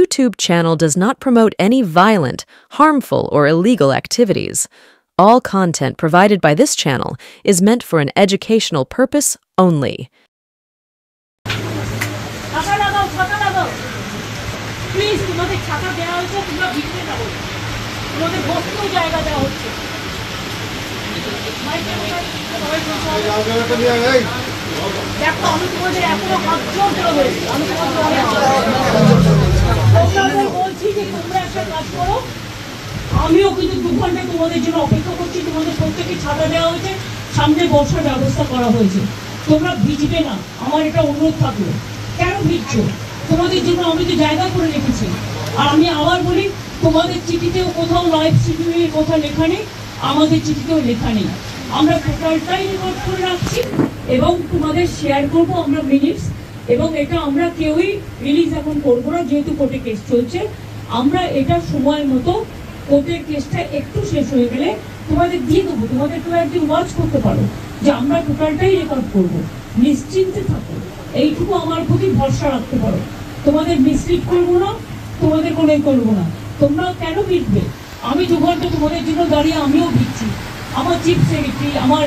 YouTube channel does not promote any violent, harmful, or illegal activities. All content provided by this channel is meant for an educational purpose only. Please তোমাদের ছাতা দেওয়া হয়েছে, তোমরা ভিতরে যাবো, তোমাদের বসতেও জায়গা দেওয়া হচ্ছে। দেখো আমি তোমাদের এখনো হাত জোর দেওয়া হয়েছে, আমি তোমাদের বলছি যে তোমরা একটা কাজ করো। আমিও কিন্তু 2 ঘন্টা তোমাদের জন্য অপেক্ষা করছি। তোমাদের প্রত্যেকে ছাতা দেওয়া হয়েছে, সামনে বসার ব্যবস্থা করা হয়েছে। তোমরা ভিজবে না, আমার এটা অনুরোধ থাকলো। কেন ভিজছো? তোমাদের জন্য আমি তো জায়গা করে রেখেছি। আর আমি আবার বলি, তোমাদের চিঠিতেও কোথাও লাইভ স্ট্রিমিংয়ের কথা লেখা নেই, আমাদের চিঠিতেও লেখা নেই। আমরা টোটালটাই রেকর্ড করে রাখছি এবং তোমাদের শেয়ার করবো আমরা মিনিটস। এবং এটা আমরা কেউই রিলিজ এখন করবো না, যেহেতু কোর্টে কেস চলছে। আমরা এটা সময় মতো কোর্টের কেসটা একটু শেষ হয়ে গেলে তোমাদের দিয়ে দেবো। তোমাদের তো একদিন ওয়াচ করতে পারো যে আমরা টোটালটাই রেকর্ড করবো। নিশ্চিন্তে থাকো, এইটুকু আমার প্রতি ভরসা রাখতে পারো। তোমাদের মিসলিড করবো না, তোমাদের কোনোই করবো না। তোমরা কেন ভিড়বে? আমি 2 ঘন্টা তোমাদের জন্য দাঁড়িয়ে আমিও ভিড়ছি। আমার চিফ সেক্রেটারি, আমার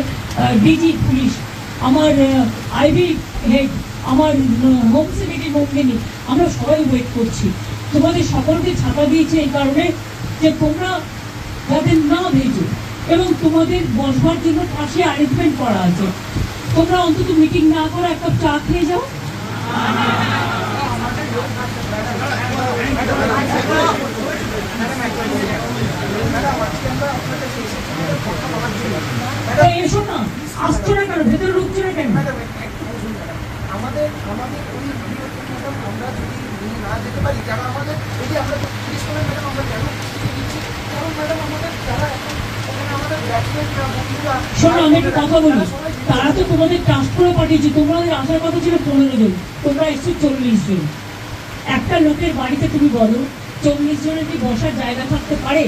ডিজি পুলিশ, আমার আইবি হেড, আমার হোম সেক্রেটারি নন্দিনী, আমরা সবাই ওয়েট করছি। তোমাদের সকলকে ছাতা দিয়েছে এই কারণে যে তোমরা যাতে না ভেজো, এবং তোমাদের বসবার জন্য পাশে অ্যারেঞ্জমেন্ট করা আছে। তোমরা অন্তত মিটিং না করে একটা চা খেয়ে যাও। এসো না, আসছো না কেন? ভেতরে ঢুকছো না কেন? শোনো, আমি একটা কথা বলি, তারা তো তোমাদের ট্রাস্ট করে পাঠিয়েছে। তোমাদের আসার কথা ছিল 15 জন, তোমরা এসছো 40 জন। একটা লোকের বাড়িতে তুমি বলো 40 জনের কি বসার জায়গা থাকতে পারে?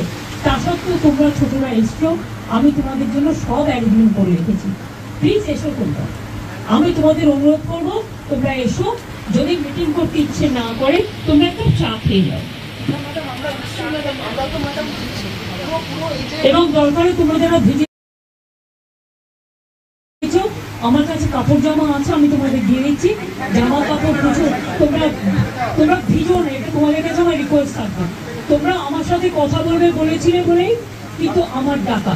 তা সত্ত্বেও তোমরা ছোটরা এসছো। আমি তোমাদের জন্য সব অ্যারেঞ্জমেন্ট করে রেখেছি। প্লিজ এসো তোমরা। আমি তোমাদের অনুরোধ করবো, তোমরা এসো। যদি মিটিং করতে ইচ্ছে না করে, তোমরা একটা চা খেয়ে যাও। এবং দরকারে তোমরা যারা ভিজে, আমার কাছে কাপড় জামা আছে, আমি তোমাদের দিয়ে দিচ্ছি। জামা কাপড় প্রচুর, তোমরা ভিজো না, এটা তোমাদের কাছে আমার রিকোয়েস্ট থাকবে। তোমরা আমার সাথে কথা বলবে বলেছিলে বলেই কিন্তু আমার ডাকা।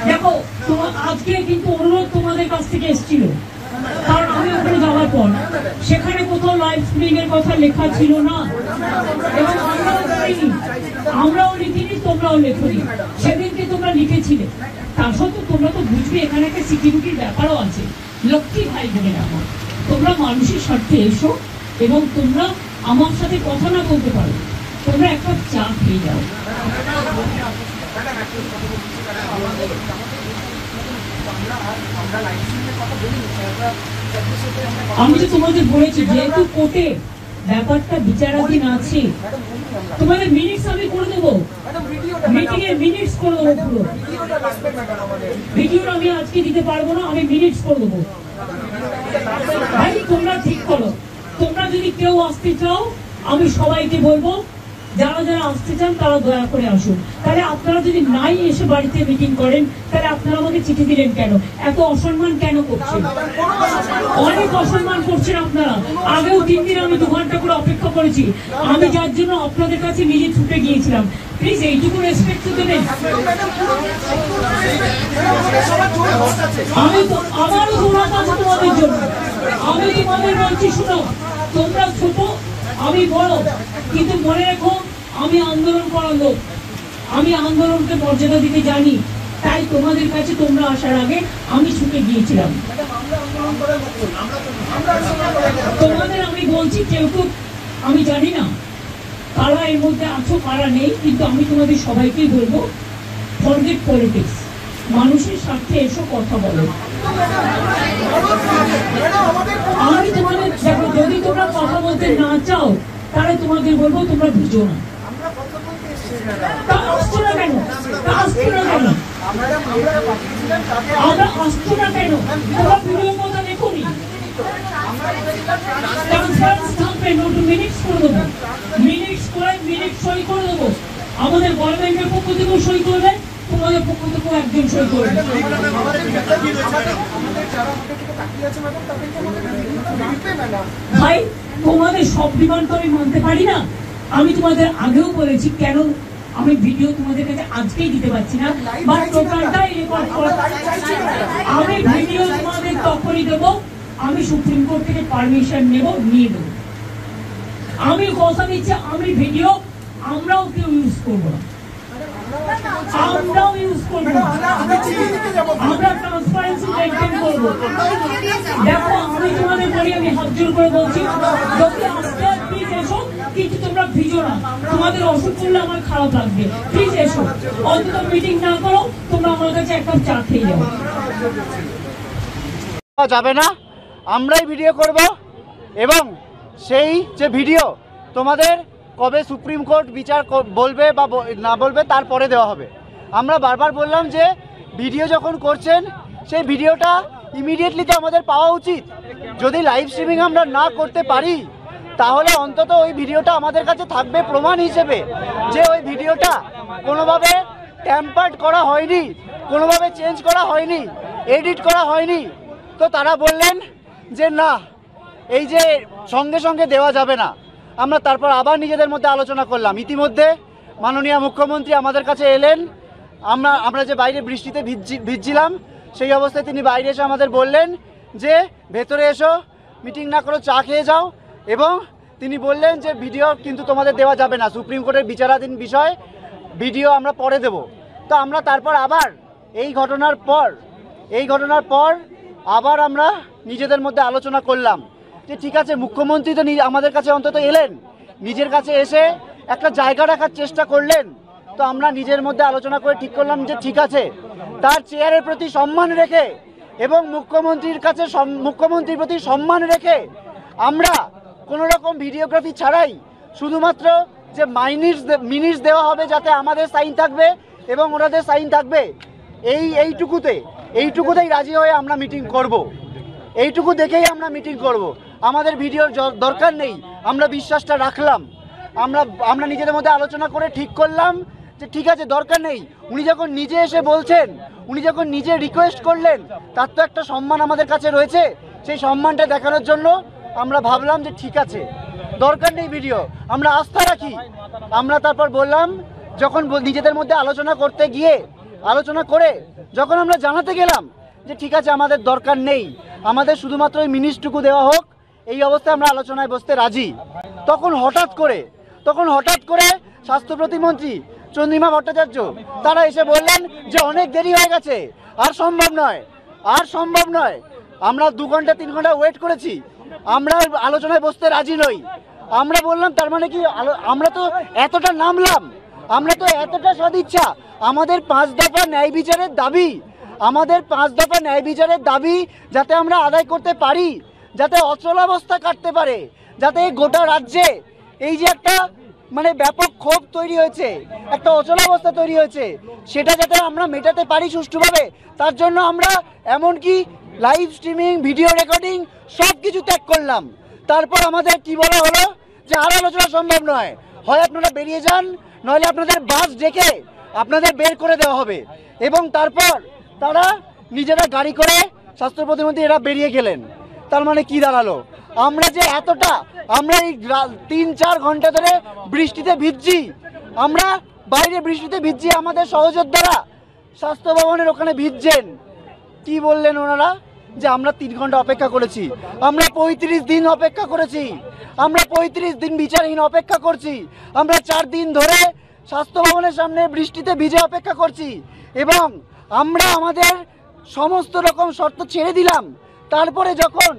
দেখো, তোমার আজকে কিন্তু অনুরোধ তোমাদের কাছ থেকে এসেছিল, কারণ আমি ওখানে যাওয়ার পর সেখানে কোথাও লাইভ স্ট্রিমিং এর কথা লেখা ছিল না, এবং আমরাও লিখিনি, তোমরাও লেখনি। সেদিনকে তোমরা লিখেছিলে। তার সত্ত্বেও তোমরা তো বুঝবে এখানে একটা সিকিউরিটির ব্যাপারও আছে। লক্ষ্মী ভাই বোনের আমার, তোমরা মানুষের স্বার্থে এসো এবং তোমরা আমার সাথে কথা না বলতে পারো, তোমরা একটা চা খেয়ে যাও। আমি তো তোমাদের বলেছি, যেহেতু কোর্টে ব্যাপারটা বিচারাধীন আছে, তোমাদের মিনিটস আমি করে দেবো, মিটিং এর মিনিটস করে দেবো। পুরো ভিডিও আমি আজকে দিতে পারবো না, আমি মিনিটস করে দেবো। ভাই তোমরা ঠিক করো, তোমরা যদি কেউ আসতে চাও, আমি সবাইকে বলবো যারা যারা আসতে চান তারা দয়া করে আসুন। তাহলে আপনারা যদি নাই এসে বাড়িতে মিটিং করেন, তাহলে আপনারা আমাকে চিঠি দিলেন কেন? এত অসম্মান কেন করছেন? অনেক অসম্মান করছেন আপনারা। আগেও 3 দিন আমি 2 ঘন্টা করে অপেক্ষা করেছি, আমি যার জন্য আপনাদের কাছে নিজে ছুটে গিয়েছিলাম। প্লিজ এইটুকু রেসপেক্ট তো দেবেন। আমি তো আমারও দৌড়াতে আছে তোমাদের জন্য। আমি তোমাদের বলছি, শুনো, তোমরা ছোট, আমি বড়, কিন্তু মনে রেখো আমি আন্দোলন করার লোক। আমি আন্দোলনকে মর্যাদা দিতে জানি, তাই তোমাদের কাছে তোমরা আসার আগে আমি ছুটে গিয়েছিলাম। তোমাদের আমি বলছি, কেউ কেউ আমি জানি না কারা এর মধ্যে আছো কারা নেই, কিন্তু আমি তোমাদের সবাইকেই বলবো, ফরগেট পলিটিক্স, মানুষের স্বার্থে এসো, কথা বলো। আমি তোমাদের দেখো, যদি তোমরা কথা বলতে না চাও, তাহলে তোমাদের বলবো তোমরা ভিজো না। আসছো না কেন? আমরা আসছো না কেন? তোমরা ভিডিওর কথা দেখোনি। ট্রান্সফার নোট মিনিটস করে দেবো, মিনিটস করে মিনিট সই করে দেবো। আমাদের গভর্নমেন্টের পক্ষ থেকেও সই করবে, তোমাদের পক্ষ থেকেও একজন সই করবে। ভাই তোমাদের সব ডিমান্ড তো আমি মানতে পারি না। আমি তোমাদের আগেও বলেছি কেন আমি ভিডিও তোমাদের কাছে আজকেই দিতে পারছি না, বাট টোটালটাই রেকর্ড করা। আমি ভিডিও তোমাদের তখনই দেবো আমি সুপ্রিম কোর্ট থেকে পারমিশন নিয়ে দেবো। আমি কথা দিচ্ছি আমি ভিডিও আমরাও কেউ ইউজ করবো না, আমরাও ইউজ করবো না, আমরা ট্রান্সপারেন্সি মেইনটেইন করবো। দেখো আমি তোমাদের বলি, আমি হাত জোর করে বলছি যদি আজকে প্লিজ এসো, কিন্তু তোমরা ভিজো না। তোমাদের অসুখ করলে আমার খারাপ লাগবে, প্লিজ এসো। অন্তত মিটিং না করো, তোমরা আমার কাছে এক কাপ চা খেয়ে যাও। যাবে না, আমরাই ভিডিও করব এবং সেই যে ভিডিও তোমাদের কবে সুপ্রিম কোর্ট বিচার বলবে বা না বলবে তারপরে দেওয়া হবে। আমরা বারবার বললাম যে ভিডিও যখন করছেন সেই ভিডিওটা ইমিডিয়েটলি তো আমাদের পাওয়া উচিত। যদি লাইভ স্ট্রিমিং আমরা না করতে পারি তাহলে অন্তত ওই ভিডিওটা আমাদের কাছে থাকবে প্রমাণ হিসেবে যে ওই ভিডিওটা কোনোভাবে ট্যাম্পার্ড করা হয়নি, কোনোভাবে চেঞ্জ করা হয়নি, এডিট করা হয়নি। তো তারা বললেন যে না, এই যে সঙ্গে সঙ্গে দেওয়া যাবে না। আমরা তারপর আবার নিজেদের মধ্যে আলোচনা করলাম। ইতিমধ্যে মাননীয় মুখ্যমন্ত্রী আমাদের কাছে এলেন। আমরা যে বাইরে বৃষ্টিতে ভিজছিলাম সেই অবস্থায় তিনি বাইরে এসে আমাদের বললেন যে ভেতরে এসো, মিটিং না করো, চা খেয়ে যাও। এবং তিনি বললেন যে ভিডিও কিন্তু তোমাদের দেওয়া যাবে না, সুপ্রিম কোর্টের বিচারাধীন বিষয়, ভিডিও আমরা পরে দেব। তো আমরা তারপর আবার এই ঘটনার পর আবার আমরা নিজেদের মধ্যে আলোচনা করলাম যে ঠিক আছে, মুখ্যমন্ত্রী তো আমাদের কাছে অন্তত এলেন, নিজের কাছে এসে একটা জায়গা রাখার চেষ্টা করলেন। তো আমরা নিজের মধ্যে আলোচনা করে ঠিক করলাম যে ঠিক আছে, তার চেয়ারের প্রতি সম্মান রেখে এবং মুখ্যমন্ত্রীর প্রতি সম্মান রেখে আমরা কোনো রকম ভিডিওগ্রাফি ছাড়াই শুধুমাত্র যে মিনিটস দেওয়া হবে যাতে আমাদের সাইন থাকবে এবং ওনাদের সাইন থাকবে, এইটুকুতেই রাজি হয়ে আমরা মিটিং করব। এইটুকু দেখেই আমরা মিটিং করব। আমাদের ভিডিওর দরকার নেই। আমরা বিশ্বাসটা রাখলাম। আমরা নিজেদের মধ্যে আলোচনা করে ঠিক করলাম যে ঠিক আছে, দরকার নেই। উনি যখন নিজে এসে বলছেন, উনি যখন নিজে রিকোয়েস্ট করলেন, তার তো একটা সম্মান আমাদের কাছে রয়েছে। সেই সম্মানটা দেখানোর জন্য আমরা ভাবলাম যে ঠিক আছে, দরকার নেই ভিডিও, আমরা আস্থা রাখি। আমরা তারপর বললাম, যখন নিজেদের মধ্যে আলোচনা করে যখন আমরা জানাতে গেলাম যে ঠিক আছে, আমাদের দরকার নেই, আমাদের শুধুমাত্র ওই মিনিটটুকু দেওয়া হোক, এই অবস্থায় আমরা আলোচনায় বসতে রাজি। তখন হঠাৎ করে স্বাস্থ্য প্রতিমন্ত্রী চন্দ্রিমা ভট্টাচার্য তারা এসে বললেন যে অনেক দেরি হয়ে গেছে, আর সম্ভব নয়। আমরা 2 ঘন্টা 3 ঘন্টা ওয়েট করেছি, আমরা আলোচনায় বসতে রাজি নই। আমরা বললাম তার মানে কি, আমরা তো এতটা নামলাম, আমরা তো এতটা সদিচ্ছা, আমাদের 5 দফা ন্যায় বিচারের দাবি যাতে আমরা আদায় করতে পারি, যাতে অচলাবস্থা কাটতে পারে, যাতে গোটা রাজ্যে এই যে একটা মানে ব্যাপক ক্ষোভ তৈরি হয়েছে, একটা অচলাবস্থা তৈরি হয়েছে, সেটা যাতে আমরা মেটাতে পারি সুষ্ঠুভাবে, তার জন্য আমরা এমনকি লাইভ স্ট্রিমিং, ভিডিও রেকর্ডিং সব কিছু ত্যাগ করলাম। তারপর আমাদের কি বলা হলো যে আর আলোচনা সম্ভব নয়, হয় আপনারা বেরিয়ে যান, নইলে আপনাদের বাস ডেকে আপনাদের বের করে দেওয়া হবে। এবং তারপর তারা নিজেরা গাড়ি করে স্বাস্থ্য প্রতিমন্ত্রী এরা বেরিয়ে গেলেন। তার মানে কি দাঁড়ালো, আমরা যে আমরা এই 3-4 ঘন্টা ধরে বৃষ্টিতে ভিজছি, আমরা বাইরে বৃষ্টিতে ভিজছি, আমাদের সহযোদ্ধারা স্বাস্থ্য ভবনের ওখানে ভিজছেন। কি বললেন ওনারা যে আমরা 3 ঘন্টা অপেক্ষা করেছি, আমরা 35 দিন অপেক্ষা করেছি, আমরা 35 দিন বিচারহীন অপেক্ষা করছি, আমরা 4 দিন ধরে স্বাস্থ্য ভবনের সামনে বৃষ্টিতে ভিজে অপেক্ষা করছি এবং আমরা আমাদের সমস্ত রকম শর্ত ছেড়ে দিলাম। তারপরে যখন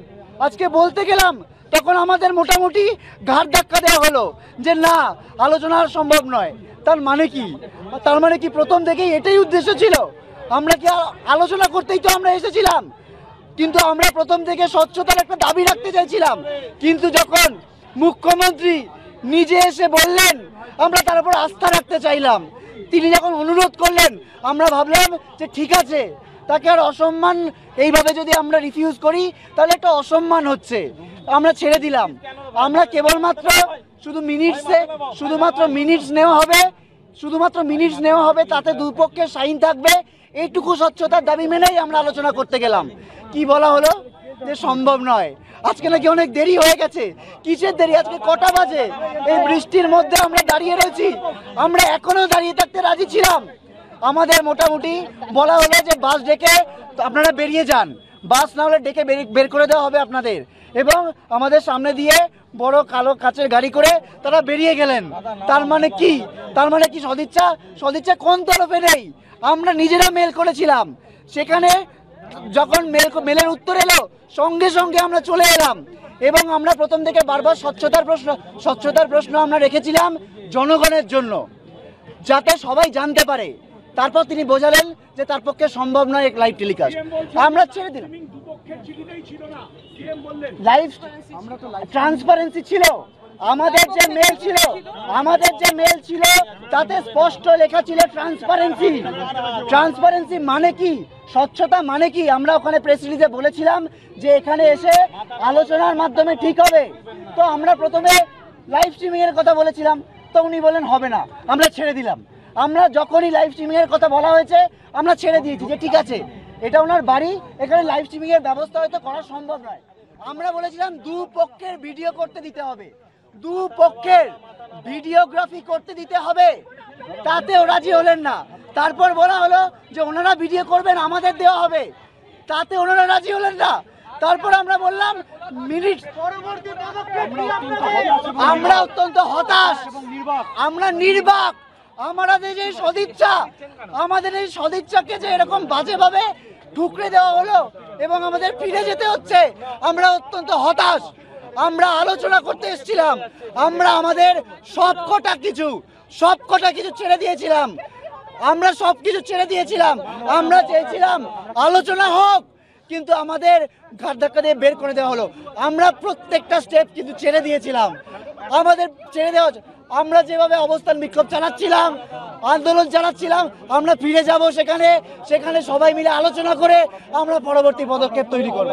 আজকে বলতে গেলাম তখন আমাদের মোটামুটি ঘাড় ধাক্কা দেওয়া হলো যে না, আলোচনা সম্ভব নয়। তার মানে কি প্রথম থেকেই এটাই উদ্দেশ্য ছিল? আমরা কি আলোচনা করতেই তো আমরা এসেছিলাম, কিন্তু আমরা প্রথম থেকে স্বচ্ছতার একটা দাবি রাখতে চাইছিলাম। কিন্তু যখন মুখ্যমন্ত্রী নিজে এসে বললেন, আমরা তার উপর আস্থা রাখতে চাইলাম। তিনি যখন অনুরোধ করলেন, আমরা ভাবলাম যে ঠিক আছে, তাকে আর অসম্মান এইভাবে যদি আমরা রিফিউজ করি তাহলে একটা অসম্মান হচ্ছে। আমরা ছেড়ে দিলাম, আমরা কেবলমাত্র শুধুমাত্র মিনিটস নেওয়া হবে, তাতে দুপক্ষের সাইন থাকবে, এইটুকু স্বচ্ছতার দাবি মেনেই আমরা আলোচনা করতে গেলাম। কি বলা হলো যে সম্ভব নয়, আজকে নাকি অনেক দেরি হয়ে গেছে। কিসের দেরি? আজকে কটা বাজে? এই বৃষ্টির মধ্যে আমরা দাঁড়িয়ে রয়েছি, আমরা এখনো দাঁড়িয়ে থাকতে রাজি ছিলাম। আমাদের মোটামুটি বলা হলো যে বাস ডেকে আপনারা বেরিয়ে যান, বাস না হলে ডেকে বের করে দেওয়া হবে আপনাদের, এবং আমাদের সামনে দিয়ে বড় কালো কাচের গাড়ি করে তারা বেরিয়ে গেলেন। তার মানে কি সদিচ্ছা কোন তরফে নেই? আমরা নিজেরা মেল করেছিলাম, সেখানে যখন মেলের উত্তর এলো সঙ্গে সঙ্গে আমরা চলে এলাম, এবং আমরা প্রথম থেকে বারবার স্বচ্ছতার প্রশ্ন আমরা রেখেছিলাম জনগণের জন্য, যাতে সবাই জানতে পারে। তারপর তিনি বোঝালেন যে তার পক্ষে সম্ভব নয় এক লাইভ টেলিকাস্ট। আমরা ছেড়ে দিলাম। লাইভ ট্রান্সপারেন্সি ছিল, আমাদের যে মেল ছিল তাতে স্পষ্ট লেখা ছিল ট্রান্সপারেন্সি মানে কি, স্বচ্ছতা মানে কি। আমরা ওখানে প্রেস রিলিজে বলেছিলাম যে এখানে এসে আলোচনার মাধ্যমে ঠিক হবে। তো আমরা প্রথমে লাইভ স্ট্রিমিং এর কথা বলেছিলাম, তো উনি বলেন হবে না, আমরা ছেড়ে দিলাম। আমরা যখনই লাইভ স্ট্রিমিং এর কথা বলা হয়েছে আমরা ছেড়ে দিয়েছি যে ঠিক আছে, এটা ওনার বাড়ি, এখানে লাইভ স্ট্রিমিং এর ব্যবস্থা হয়তো করা সম্ভব নয়। আমরা বলেছিলাম দুপক্ষের ভিডিও করতে দিতে হবে, দুপক্ষের ভিডিওগ্রাফি করতে দিতে হবে, তাতেও রাজি হলেন না। তারপর বলা হলো যে ওনারা ভিডিও করবেন, আমাদের দেওয়া হবে, তাতে ওনারা রাজি হলেন না। তারপর আমরা বললাম মিনিট পরবর্তী পদক্ষেপ আমরা অত্যন্ত হতাশ, আমরা নির্বাক। আমাদের এই সদিচ্ছাকে যে এরকম বাজেভাবে ঠুকরে দেওয়া হলো এবং আমাদের ফিরে যেতে হচ্ছে, আমরা অত্যন্ত হতাশ। আমরা আলোচনা করতে এসেছিলাম, আমরা আমাদের সবকটা কিছু ছেড়ে দিয়েছিলাম, আমরা চেয়েছিলাম আলোচনা হোক, কিন্তু আমাদের ঘাট ধাক্কা দিয়ে বের করে দেওয়া হলো। আমরা প্রত্যেকটা স্টেপ কিন্তু ছেড়ে দিয়েছিলাম, আমরা যেভাবে অবস্থান বিক্ষোভ চালাচ্ছিলাম, আন্দোলন চালাচ্ছিলাম, আমরা ফিরে যাব সেখানে সবাই মিলে আলোচনা করে আমরা পরবর্তী পদক্ষেপ তৈরি করব।